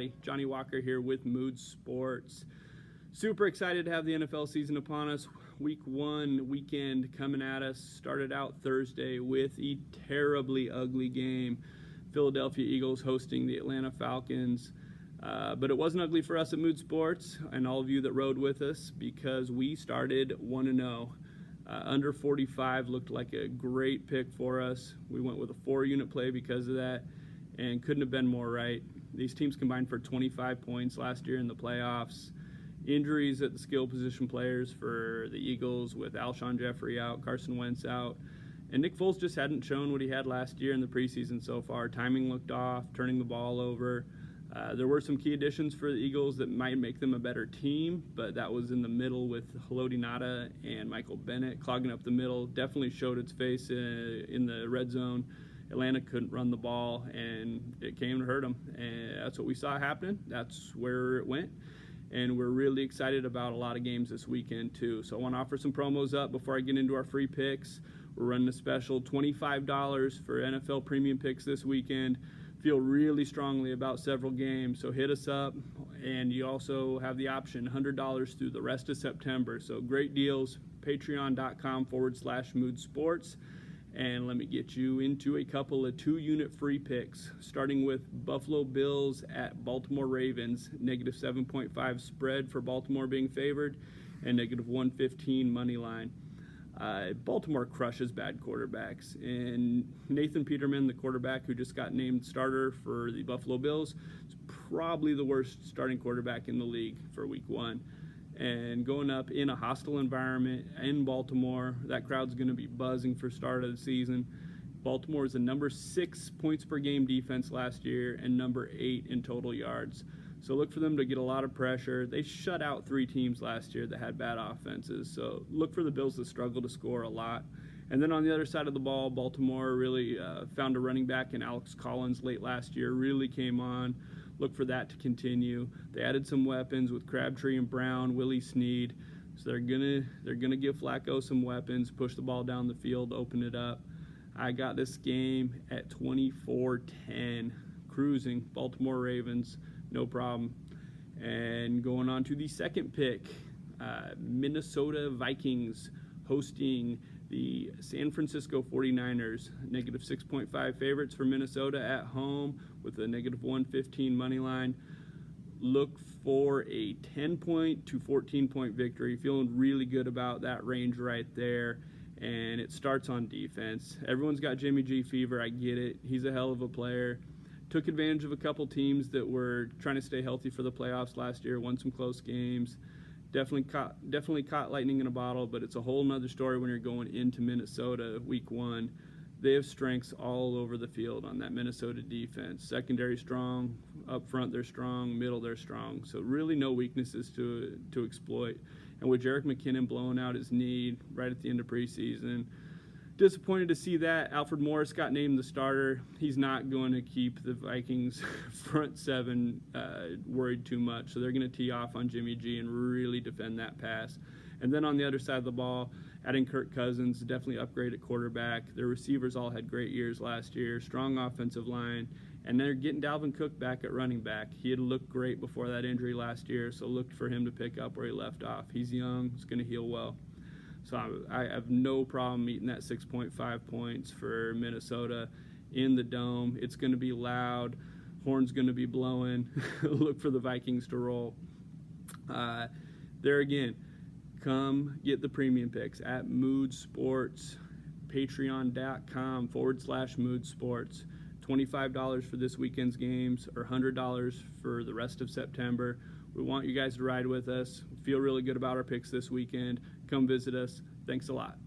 everybody. Johnny Walker here with Moodsports. Super excited to have the NFL season upon us. Week 1 weekend coming at us. Started out Thursday with a terribly ugly game. Philadelphia Eagles hosting the Atlanta Falcons. But it wasn't ugly for us at Moodsports and all of you that rode with us, because we started 1-0. Under 45 looked like a great pick for us. We went with a 4-unit play because of that, and couldn't have been more right. These teams combined for 25 points last year in the playoffs. Injuries at the skill position players for the Eagles, with Alshon Jeffrey out, Carson Wentz out, and Nick Foles just hadn't shown what he had last year in the preseason so far. Timing looked off, turning the ball over. There were some key additions for the Eagles that might make them a better team, but that was in the middle with Haloti Ngata and Michael Bennett clogging up the middle. Definitely showed its face in the red zone. Atlanta couldn't run the ball, and it came to hurt them. And that's what we saw happening. That's where it went. And we're really excited about a lot of games this weekend too. So I want to offer some promos up before I get into our free picks. We're running a special $25 for NFL premium picks this weekend. Feel really strongly about several games, so hit us up. And you also have the option $100 through the rest of September. So great deals. Patreon.com/Moodsports. And let me get you into a couple of 2-unit free picks, starting with Buffalo Bills at Baltimore Ravens. -7.5 spread for Baltimore being favored, and -115 money line. Baltimore crushes bad quarterbacks, and Nathan Peterman, the quarterback who just got named starter for the Buffalo Bills, is probably the worst starting quarterback in the league for week 1. And going up in a hostile environment in Baltimore, that crowd's going to be buzzing for start of the season. Baltimore is the number 6 points per game defense last year and number 8 in total yards. So look for them to get a lot of pressure. They shut out 3 teams last year that had bad offenses. So look for the Bills to struggle to score a lot. And then on the other side of the ball, Baltimore really found a running back in Alex Collins late last year, really came on. Look for that to continue. They added some weapons with Crabtree and Brown, Willie Snead. So they're gonna give Flacco some weapons, push the ball down the field, open it up. I got this game at 24-10, cruising Baltimore Ravens, no problem. And going on to the second pick, Minnesota Vikings hosting the San Francisco 49ers, -6.5 favorites for Minnesota at home with a -115 money line. Look for a 10-point to 14-point victory. Feeling really good about that range right there. And it starts on defense. Everyone's got Jimmy G fever. I get it. He's a hell of a player. Took advantage of a couple teams that were trying to stay healthy for the playoffs last year, won some close games. Definitely caught lightning in a bottle, but it's a whole nother story when you're going into Minnesota week 1. They have strengths all over the field on that Minnesota defense. Secondary strong, up front they're strong, middle they're strong. So really no weaknesses to exploit. And with Jerick McKinnon blowing out his knee right at the end of preseason, disappointed to see that. Alfred Morris got named the starter. He's not going to keep the Vikings front 7 worried too much. So they're going to tee off on Jimmy G and really defend that pass. And then on the other side of the ball, adding Kirk Cousins, definitely upgrade at quarterback. Their receivers all had great years last year. Strong offensive line. And they're getting Dalvin Cook back at running back. He had looked great before that injury last year, so looked for him to pick up where he left off. He's young. He's going to heal well. So I have no problem meeting that 6.5 points for Minnesota in the Dome. It's going to be loud. Horn's going to be blowing. Look for the Vikings to roll. There again, come get the premium picks at Moodsports, patreon.com/Moodsports. $25 for this weekend's games, or $100 for the rest of September. We want you guys to ride with us. Feel really good about our picks this weekend. Come visit us. Thanks a lot.